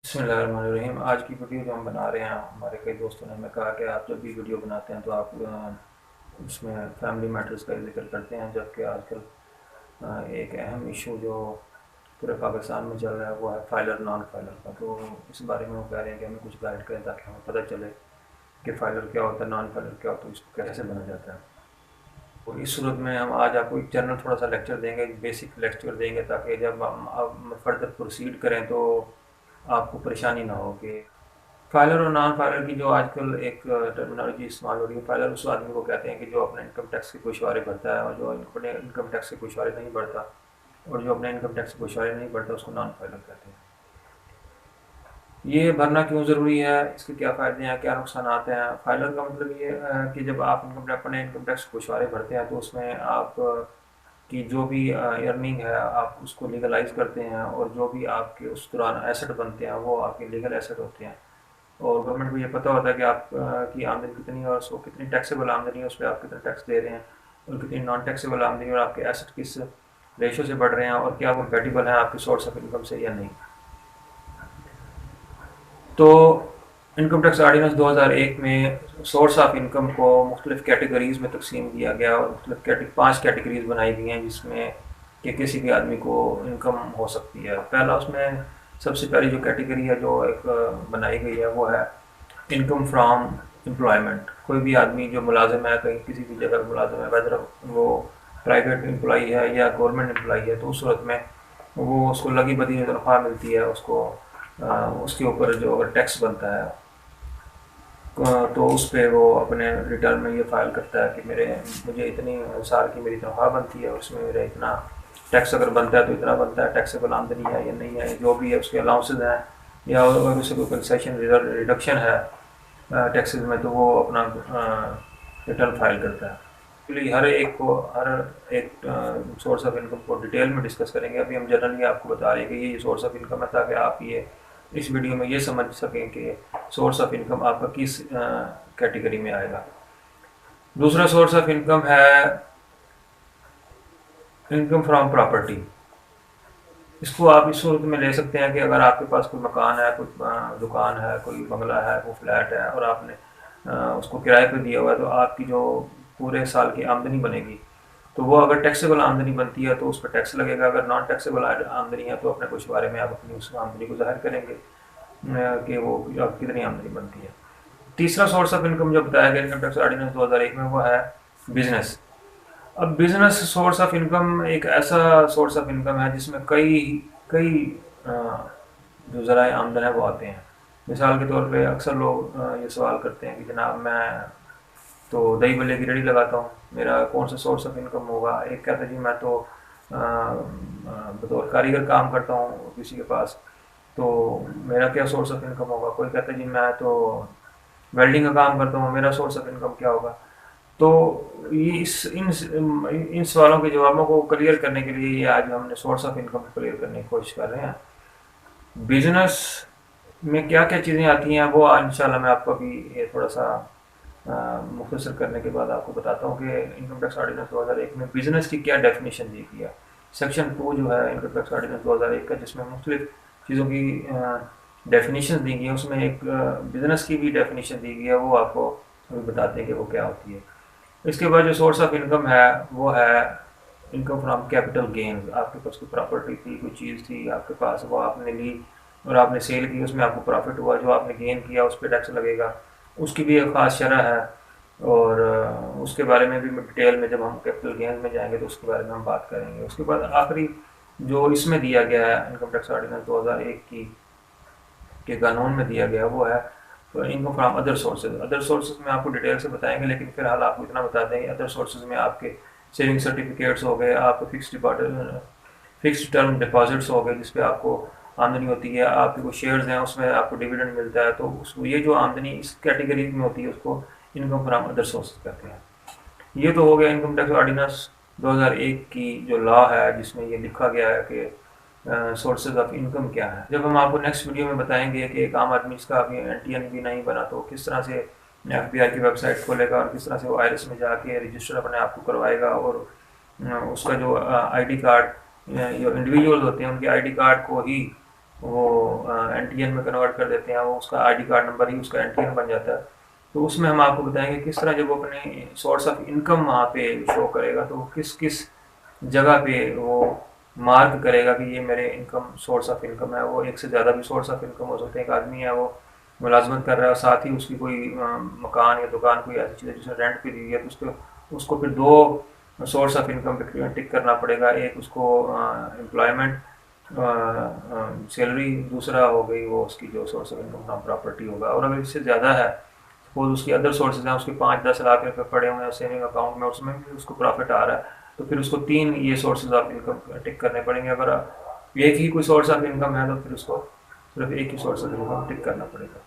बिस्मिल्लाहिर्रहमानिर्रहीम। आज की वीडियो जो हम बना रहे हैं, हमारे कई दोस्तों ने हमें कहा कि आप जब भी वीडियो बनाते हैं तो आप उसमें फैमिली मैटर्स का जिक्र करते हैं, जबकि आजकल एक अहम इशू जो पूरे पाकिस्तान में चल रहा है वो है फाइलर नॉन फाइलर का। तो इस बारे में वो कह रहे हैं कि हमें कुछ गाइड करें ताकि हमें पता चले कि फ़ाइलर क्या होता है, नॉन फाइलर क्या होता है, इसको कैसे बना जाता है। और इस सूरत में हम आज आपको एक जनरल थोड़ा सा लेक्चर देंगे, बेसिक लेक्चर देंगे, ताकि जब हम अब फर्दर प्रोसीड करें तो आपको परेशानी ना हो कि फाइलर और नॉन फाइलर की जो आजकल एक टर्मिनोलॉजी इस्तेमाल हो रही है। फाइलर उस आदमी को कहते हैं कि जो अपने इनकम टैक्स के गोशवारे भरता है, और जो अपने इनकम टैक्स के गोशवारे नहीं भरता, और जो अपने इनकम टैक्स के गोशवारे नहीं भरता उसको नॉन फाइलर कहते हैं। ये भरना क्यों ज़रूरी है, इसके क्या फ़ायदे हैं, क्या नुकसान आते हैं। फाइलर का मतलब ये है कि जब आप अपने इनकम टैक्स गोशवारे भरते हैं तो उसमें आप की जो भी अर्निंग है आप उसको लीगलाइज करते हैं, और जो भी आपके उस दौरान एसेट बनते हैं वो आपके लीगल एसेट होते हैं। और गवर्नमेंट को ये पता होता है कि आप की आमदनी कितनी है और उसको कितनी टैक्सेबल आमदनी है, उस पर आप कितना टैक्स दे रहे हैं, और कितनी नॉन टैक्सेबल आमदनी, और आपके एसेट किस रेशो से बढ़ रहे हैं, और क्या वो कंपेटिबल है आपके सोर्स ऑफ इनकम से या नहीं। तो इनकम टैक्स आर्डिनेंस 2001 में सोर्स ऑफ इनकम को मुख्तलिफ कैटेगरीज़ में तकसीम किया गया, और मुख्तलिफ 5 कैटेगरीज बनाई गई हैं जिसमें कि किसी भी आदमी को इनकम हो सकती है। पहला उसमें सबसे पहली जो कैटेगरी है जो एक बनाई गई है वो है इनकम फ्राम एम्प्लॉयमेंट। कोई भी आदमी जो मुलाजिम है, कहीं किसी भी जगह पर मुलाजिम है, वेदर वो प्राइवेट एम्प्लॉई है या गवर्नमेंट एम्प्लॉई है, तो उस सूरत में वो उसको लगी बदी तनख्वाह मिलती है, उसको उसके ऊपर जो अगर टैक्स बनता है तो उस पर वो अपने रिटर्न में ये फाइल करता है कि मुझे इतनी साल की मेरी तनख्वाह बनती है और उसमें मेरा इतना टैक्स अगर बनता है तो इतना बनता है, टैक्सेबल आमदनी है या नहीं है, जो भी है उसके अलाउंसेज हैं, या अगर उसे कोई कंसेशन रिडक्शन है टैक्सेस में, तो वो अपना रिटर्न फाइल करता है। एक्चुअली हर एक सोर्स ऑफ इनकम को डिटेल में डिस्कस करेंगे। अभी हम जनरली आपको बता रहे हैं कि ये सोर्स ऑफ इनकम है, ताकि आप ये इस वीडियो में ये समझ सकें कि सोर्स ऑफ इनकम आपका किस कैटेगरी में आएगा। दूसरा सोर्स ऑफ इनकम है इनकम फ्रॉम प्रॉपर्टी। इसको आप इस सूरत में ले सकते हैं कि अगर आपके पास कोई मकान है, कोई दुकान है, कोई बंगला है, कोई फ्लैट है, और आपने उसको किराए पर दिया हुआ है, तो आपकी जो पूरे साल की आमदनी बनेगी, तो वो अगर टैक्सेबल आमदनी बनती है तो उस पर टैक्स लगेगा। अगर नॉन टैक्सेबल आमदनी है तो अपने गोशवारे में आप अपनी उस आमदनी को जाहिर करेंगे कि वो आप कितनी आमदनी बनती है। तीसरा सोर्स ऑफ इनकम जो बताया गया इनकम टैक्स ऑर्डिनेंस 2001 में, वो है बिजनेस। अब बिजनेस सोर्स ऑफ इनकम एक ऐसा सोर्स ऑफ इनकम है जिसमें कई कई जो ज़राए आमदन है वो आते हैं। मिसाल के तौर पे अक्सर लोग ये सवाल करते हैं कि जनाब मैं तो दही बल्ले की रेडी लगाता हूँ, मेरा कौन सा सोर्स ऑफ इनकम होगा। एक कहता है जी मैं तो बतौर कारीगर काम करता हूँ किसी के पास, तो मेरा क्या सोर्स ऑफ इनकम होगा। कोई कहता है जी मैं तो वेल्डिंग का काम करता हूँ, मेरा सोर्स ऑफ इनकम क्या होगा। तो ये इस इन सवालों के जवाबों को क्लियर करने के लिए ये आज हमने सोर्स ऑफ इनकम क्लियर करने की कोशिश कर रहे हैं। बिजनेस में क्या क्या चीज़ें आती हैं वो इंशाल्लाह मैं आपको अभी ये थोड़ा सा मुख्तसर करने के बाद आपको बताता हूँ कि इनकम टैक्स ऑर्डिनेंस 2001 में बिज़नेस की क्या डेफिनेशन दी गई है। सेक्शन 2 जो है इनकम टैक्स ऑर्डिनेंस 2001 का, जिसमें मुख्तलिफ चीज़ों की डेफिनेशन दी गई है, उसमें एक बिज़नेस की भी डेफिनेशन दी गई है, वो आपको अभी बताते हैं कि वो क्या होती है। इसके बाद जो सोर्स ऑफ इनकम है वो है इनकम फ्रॉम कैपिटल गेन्स। आपके पास कोई प्रॉपर्टी थी, कोई चीज़ थी आपके पास, वो आपने ली और आपने सेल की, उसमें आपको प्रॉफिट हुआ, जो आपने गेन किया उस पर टैक्स लगेगा। उसकी भी एक ख़ास शरह है, और उसके बारे में भी डिटेल में जब हम कैपिटल गेन्स में जाएंगे तो उसके बारे में हम बात करेंगे। उसके बाद आखिरी जो इसमें दिया गया है इनकम टैक्स ऑर्डिनेंस 2001 की के कानून में दिया गया वो है income from other sources. Other sources में आपको डिटेल से बताएंगे, लेकिन फिलहाल आपको इतना बता दें अदर सोर्सेज में आपके सेविंग सर्टिफिकेट्स हो गए, आपको फिक्स्ड टर्म डिपॉजिट्स हो गए जिसपे आपको आमदनी होती है, आपके कुछ शेयर्स हैं उसमें आपको डिविडेंड मिलता है, तो उसको ये जो आमदनी इस कैटेगरी में होती है उसको इनकम फ्राम अदर सोर्सेज कहते हैं। ये तो हो गया इनकम टैक्स ऑर्डिनेंस 2001 की जो लॉ है जिसमें ये लिखा गया है कि सोर्सेज ऑफ इनकम क्या है। जब हम आपको नेक्स्ट वीडियो में बताएंगे कि एक आम आदमी इसका अभी एनटीएन भी नहीं बना तो किस तरह से एफबीआई की वेबसाइट खोलेगा और किस तरह से वो आईआरएस में जाके रजिस्टर अपने आप को करवाएगा, और उसका जो आईडी कार्ड, जो इंडिविजुअल होते हैं उनके आईडी कार्ड को ही वो NTN में कन्वर्ट कर देते हैं, वो उसका ID कार्ड नंबर ही उसका NTN बन जाता है। तो उसमें हम आपको बताएंगे किस तरह जब वो अपने सोर्स ऑफ इनकम वहाँ पे शो करेगा तो किस किस जगह पे वो मार्क करेगा कि ये मेरे इनकम सोर्स ऑफ इनकम है। वो एक से ज़्यादा भी सोर्स ऑफ इनकम हो सकते हैं। एक आदमी है वो मुलाजमत कर रहा है और साथ ही उसकी कोई मकान या दुकान कोई ऐसी चीज़ है जिसने रेंट पे दी है, तो उसको फिर दो सोर्स ऑफ इनकम पे टिक करना पड़ेगा। एक उसको एम्प्लॉयमेंट सैलरी, दूसरा हो गई वो उसकी जो source of income from property होगा। और अगर इससे ज़्यादा है, सपोज उसकी अदर सोर्सेज हैं, उसके 5-10 लाख रुपए पड़े हुए हैं सेविंग अकाउंट में, उसमें भी उसको प्रॉफिट आ रहा है, तो फिर उसको 3 ये सोर्सेज ऑफ इनकम टिक करने पड़ेंगे। अगर एक ही कोई सोर्स ऑफ इनकम है तो फिर उसको सिर्फ एक ही सोर्स ऑफ इनकम टिक करना पड़ेगा।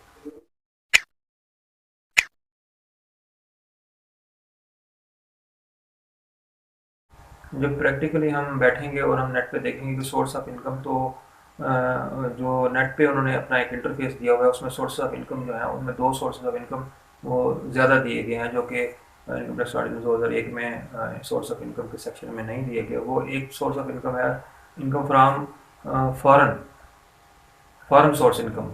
जब प्रैक्टिकली हम बैठेंगे और हम नेट पे देखेंगे कि सोर्स ऑफ इनकम तो जो नेट पे उन्होंने अपना एक इंटरफेस दिया हुआ है, उसमें सोर्स ऑफ इनकम जो है उनमें 2 सोर्सेज ऑफ इनकम वो ज़्यादा दिए गए हैं, जो कि इनकम टैक्स ऑर्डिनेंस 2001 में सोर्स ऑफ इनकम के सेक्शन में नहीं दिए गए। वो एक सोर्स ऑफ इनकम है income from foreign foreign source income,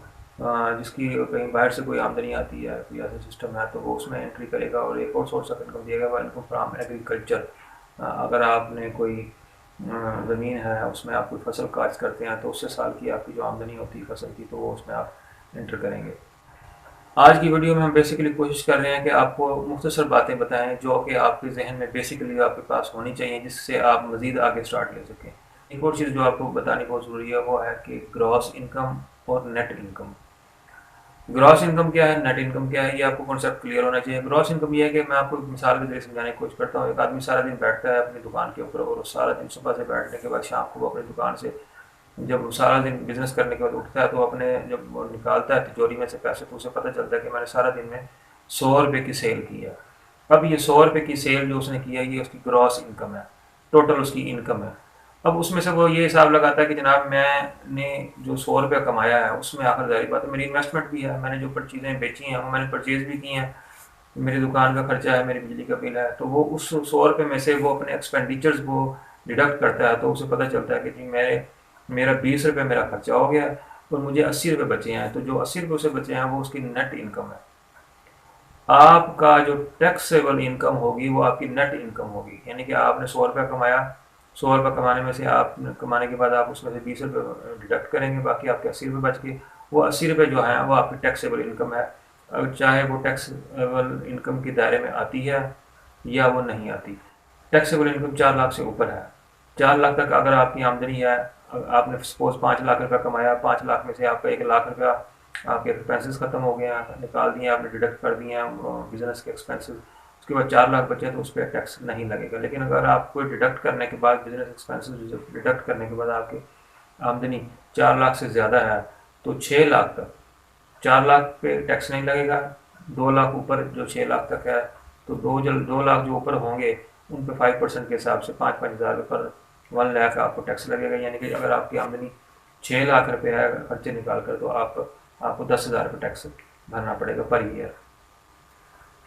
जिसकी कहीं बाहर से कोई आमदनी आती है, कोई ऐसा सिस्टम है तो वो उसमें एंट्री करेगा। और एक और सोर्स ऑफ इनकम दिया गया वो इनकम फ्राम एग्रीकल्चर। अगर आपने कोई ज़मीन है, उसमें आप कोई फसल काश्त करते हैं तो उससे साल की आपकी जो आमदनी होती है फसल की, तो वो उसमें आप एंटर करेंगे। आज की वीडियो में हम बेसिकली कोशिश कर रहे हैं कि आपको मुख्तसर बातें बताएं जो कि आपके जहन में बेसिकली आपके पास होनी चाहिए, जिससे आप मज़ीद आगे स्टार्ट ले सकें। एक और चीज़ जो आपको बतानी बहुत ज़रूरी है वो है कि ग्रॉस इनकम और नेट इनकम। ग्रॉस इनकम क्या है, नेट इनकम क्या है, ये आपको कॉन्सेप्ट क्लियर होना चाहिए। ग्रॉस इनकम ये है कि मैं आपको एक मिसाल के जरिए समझाने की कोशिश करता हूँ। एक आदमी सारा दिन बैठता है अपनी दुकान के ऊपर, और सारा दिन सुबह से बैठने के बाद शाम को वो अपनी दुकान से जब सारा दिन बिजनेस करने के बाद उठता है तो अपने जब वो निकालता है तिजोरी में से पैसे, तो उसे पता चलता है कि मैंने सारा दिन में 100 रुपये की सेल की है। अब ये 100 रुपये की सेल जो उसने की है ये उसकी ग्रॉस इनकम है, टोटल उसकी इनकम है। अब उसमें से वो ये हिसाब लगाता है कि जनाब मैंने जो 100 रुपये कमाया है उसमें आखिर जारी बात है मेरी इन्वेस्टमेंट भी है, मैंने जो चीज़ें बेची हैं वो मैंने परचेज भी की हैं, मेरी दुकान का खर्चा है, मेरी बिजली का बिल है, तो वो उस 100 रुपये में से वो अपने एक्सपेंडिचर्स वो डिडक्ट करता है। तो उसे पता चलता है कि जी मेरा 20 रुपये मेरा खर्चा हो गया और मुझे 80 रुपये बचे हैं। तो जो 80 रुपये उसे बचे हैं वो उसकी नेट इनकम है। आपका जो टैक्सेबल इनकम होगी वो आपकी नेट इनकम होगी, यानी कि आपने 100 रुपये कमाया, 100 रुपये कमाने में से आप कमाने के बाद आप उसमें से 20 रुपये डिडक्ट करेंगे, बाकी आपके 80 रुपये बच गए। वो 80 रुपये जो हैं वो आपकी टैक्सेबल इनकम है, अब चाहे वो टैक्सेबल इनकम के दायरे में आती है या वो नहीं आती। टैक्सेबल इनकम 4 लाख से ऊपर है, 4 लाख तक अगर आपकी आमदनी है, आपने सपोज 5 लाख रुपया कमाया, 5 लाख में से आपका 1 लाख रुपया आपके एक्सपेंसेस खत्म हो गए हैं, निकाल दिए आपने, डिडक्ट कर दिए हैं बिजनेस के एक्सपेंसेस, उसके बाद 4 लाख बचे तो उस पर टैक्स नहीं लगेगा। लेकिन अगर आपको डिडक्ट करने के बाद बिजनेस एक्सपेंसेस डिडक्ट करने के बाद आपकी आमदनी 4 लाख से ज़्यादा है तो 6 लाख तक 4 लाख पे टैक्स नहीं लगेगा। 2 लाख ऊपर जो 6 लाख तक है तो 2 लाख जो ऊपर होंगे उन पे 5% के हिसाब से 5-5 हज़ार पर 1 लाख आपको टैक्स लगेगा। यानी कि अगर आपकी आमदनी 6 लाख रुपये है खर्चे निकाल कर, तो आपको 10 हज़ार रुपये टैक्स भरना पड़ेगा पर ईयर।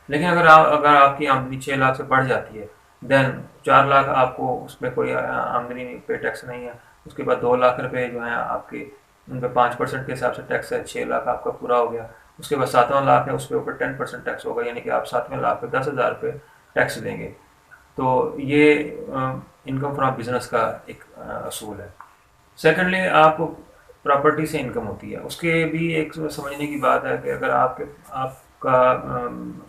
लेकिन अगर आपकी आमदनी 6 लाख से बढ़ जाती है, देन 4 लाख आपको उसमें कोई आमदनी पे टैक्स नहीं है। उसके बाद 2 लाख रुपये जो हैं आपके उन पर 5% के हिसाब से टैक्स है, 6 लाख आपका पूरा हो गया। उसके बाद 7वां लाख है, उस पर ऊपर 10% टैक्स होगा, यानी कि आप 7वें लाख पे 10 हज़ार रुपये टैक्स देंगे। तो ये इनकम फ्रॉम बिजनेस का एक असूल है। सेकेंडली आपको प्रॉपर्टी से इनकम होती है, उसके भी एक समझने की बात है कि अगर आपका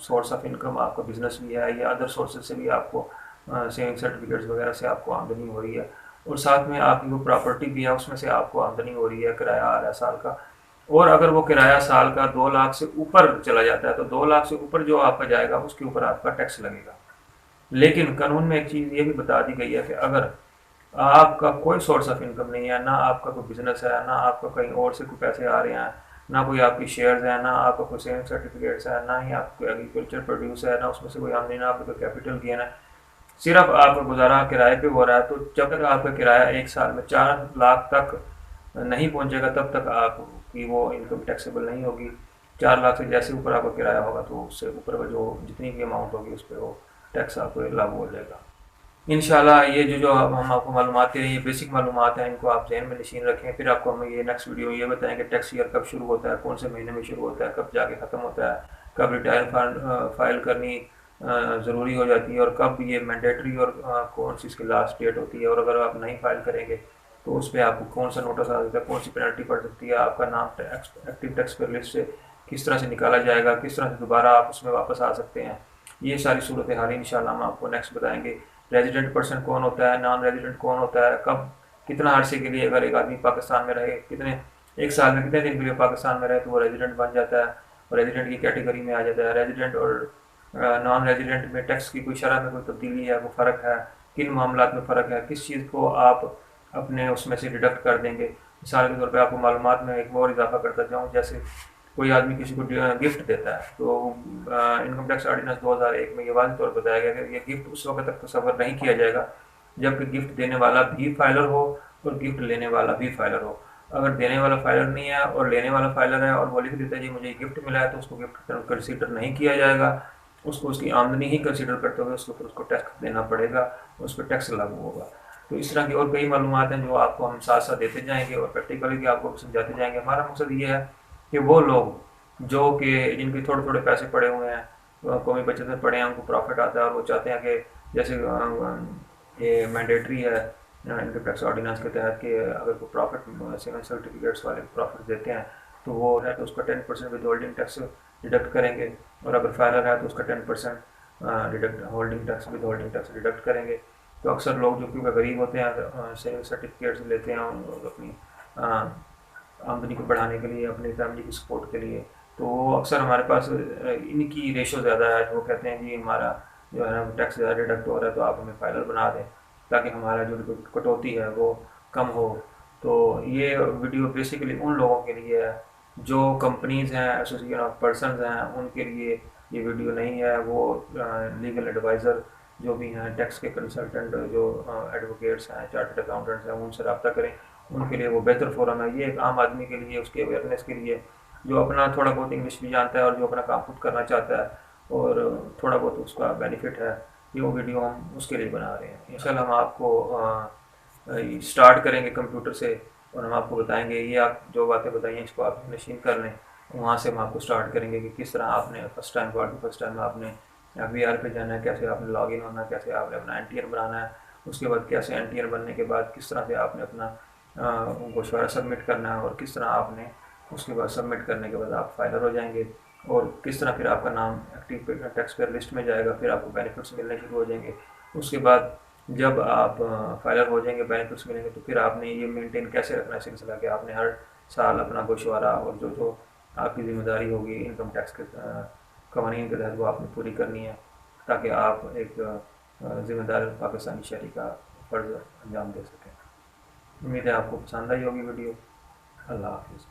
सोर्स ऑफ इनकम आपका बिजनेस भी है या अदर सोर्सेज से भी आपको सेविंग सर्टिफिकेट्स वगैरह से आपको आमदनी हो रही है, और साथ में आपकी वो प्रॉपर्टी भी है उसमें से आपको आमदनी हो रही है, किराया आ रहा है साल का, और अगर वो किराया साल का 2 लाख से ऊपर चला जाता है तो 2 लाख से ऊपर जो आपका जाएगा उसके ऊपर आपका टैक्स लगेगा। लेकिन कानून में एक चीज़ ये भी बता दी गई है कि अगर आपका कोई सोर्स ऑफ इनकम नहीं है, ना आपका कोई बिजनेस है, ना आपका कहीं और से कोई पैसे आ रहे हैं, ना कोई आपकी शेयर्स है, ना आपका कोई सेविंग सर्टिफिकेट्स है, ना ही आपको एग्रीकल्चर प्रोड्यूस है, ना उसमें से कोई आमदनी, ना आपका कोई कैपिटल गेन है, सिर्फ आपका गुजारा किराए पे हो रहा है, तो जब तक आपका किराया एक साल में 4 लाख तक नहीं पहुंचेगा तब तक आपकी वो इनकम टैक्सेबल नहीं होगी। 4 लाख से जैसे ऊपर आपका किराया होगा तो उससे ऊपर का जो जितनी भी अमाउंट होगी उस पर वो टैक्स आपको लागू हो जाएगा। इंशाल्लाह ये जो हम आपको मालूमात दे रहे हैं, ये बेसिक मालूमात हैं, इनको आप ज़हन में नशीन रखें। फिर आपको हम ये नेक्स्ट वीडियो में ये बताएंगे टैक्स ईयर कब शुरू होता है, कौन से महीने में शुरू होता है, कब जाके ख़त्म होता है, कब रिटायर फाइल करनी ज़रूरी हो जाती है, और कब ये मैंडेटरी, और कौन सी इसकी लास्ट डेट होती है, और अगर आप नहीं फाइल करेंगे तो उस पर आपको कौन सा नोटिस आ सकता है, कौन सी पेनल्टी पड़ सकती है, आपका नाम एक्टिव टैक्स पेयर लिस्ट से किस तरह से निकाला जाएगा, किस तरह से दोबारा आप उसमें वापस आ सकते हैं। ये सारी सूरत हाल इंशाल्लाह हम आपको नेक्स्ट बताएंगे। रेजिडेंट पर्सन कौन होता है, नॉन रेजिडेंट कौन होता है, कब कितना अरसे के लिए अगर एक आदमी पाकिस्तान में रहे, कितने एक साल में कितने दिन के लिए पाकिस्तान में रहे तो वो रेजिडेंट बन जाता है और रेजिडेंट की कैटेगरी में आ जाता है। रेजिडेंट और नॉन रेजिडेंट में टैक्स की कोई शरह में कोई तब्दीली है, वो फ़र्क है, किन मामलात में फ़र्क है, किस चीज़ को आप अपने उसमें से डिडक्ट कर देंगे। मिसाल के तौर पे आपको मालूमात में एक और इजाफा करता जाऊँ, जैसे कोई आदमी किसी को गिफ्ट देता है तो इनकम टैक्स ऑर्डिनेंस 2001 में ये वाज़ेह तौर पर बताया गया कि ये गिफ्ट उस वक्त तक तस्वर नहीं किया जाएगा जबकि गिफ्ट देने वाला भी फाइलर हो और गिफ्ट लेने वाला भी फाइलर हो। अगर देने वाला फाइलर नहीं है और लेने वाला फाइलर है और वो लिख देता है जी मुझे गिफ्ट मिला है, तो उसको गिफ्ट कंसिडर नहीं किया जाएगा, उसको उसकी आमदनी ही कंसिडर करते हुए उसको फिर उसको टैक्स देना पड़ेगा, उस पर टैक्स लागू होगा। तो इस तरह की और कई मालूमात हैं जो आपको हम साथ साथ देते जाएंगे और प्रैक्टिकली भी आपको समझाते जाएंगे। हमारा मकसद ये है कि वो लोग जो कि जिनके थोड़े थोड़े पैसे पड़े हुए हैं, कौमी बचत में पड़े हैं, उनको प्रॉफिट आता है और वो चाहते हैं कि जैसे ये मैंडेटरी है इनकम टैक्स ऑर्डिनेंस के तहत कि अगर कोई प्रॉफिट सेवन सर्टिफिकेट्स वाले प्रॉफिट देते हैं तो वो है तो उसका 10% विद होल्डिंग टैक्स डिडक्ट करेंगे, और अगर फाइलर है तो उसका 10% deduct holding tax with holding tax deduct करेंगे। तो अक्सर लोग जो क्योंकि गरीब होते हैं सेविंग सर्टिफिकेट्स लेते हैं और अपनी आमदनी को बढ़ाने के लिए, अपनी फैमिली की सपोर्ट के लिए, तो वो अक्सर हमारे पास इनकी रेशो ज़्यादा है, तो वो कहते हैं जी हमारा जो है ना टैक्स ज़्यादा डिडक्ट हो रहा है तो आप हमें फाइलर बना दें ताकि हमारा जो कटौती है वो कम हो। तो ये वीडियो बेसिकली उन लोगों के लिए है जो कंपनीज़ हैं, एसोसिएशन ऑफ पर्सनस हैं, उनके लिए ये वीडियो नहीं है। वो लीगल एडवाइज़र जो भी हैं, टैक्स के कंसल्टेंट जो एडवोकेट्स हैं, चार्टर्ड अकाउंटेंट्स हैं, उनसे रब्ता करें, उनके लिए वो बेहतर फोरम है। ये एक आम आदमी के लिए, उसके अवेयरनेस के लिए जो अपना थोड़ा बहुत इंग्लिश भी जानता है और जो अपना काम खुद करना चाहता है और थोड़ा बहुत उसका बेनिफिट है, ये वो वीडियो हम उसके लिए बना रहे हैं। इंशाल्लाह हम आपको स्टार्ट करेंगे कंप्यूटर से और हम आपको बताएंगे ये आप जो बातें बताई हैं इसको आप नशीन कर लें। वहाँ से हम आपको स्टार्ट करेंगे कि किस तरह आपने फर्स्ट टाइम आपने वी पे जाना है, कैसे आपने लॉग इन होना है, कैसे आपने अपना एन बनाना है, उसके बाद कैसे एन बनने के बाद किस तरह से आपने अपना गोशवारा सबमिट करना है और किस तरह आपने उसके बाद सबमिट करने के बाद आप फाइलर हो जाएंगे और किस तरह फिर आपका नाम एक्टिव टैक्स पेयर लिस्ट में जाएगा, फिर आपको बेनिफिट्स मिलने शुरू हो जाएंगे। उसके बाद जब आप फाइलर हो जाएंगे, बेनिफिट्स मिलेंगे, तो फिर आपने ये मेंटेन कैसे रखना है सिलसिला कि आपने हर साल अपना गोशवारा और जो जो आपकी ज़िम्मेदारी होगी इनकम टैक्स के कवानीन के तहत वो आपने पूरी करनी है ताकि आप एक ज़िम्मेदार पाकिस्तानी शहरी का फ़र्ज़ अंजाम दे सकें। उम्मीद है आपको पसंद आई होगी वीडियो। अल्लाह हाफ़िज़।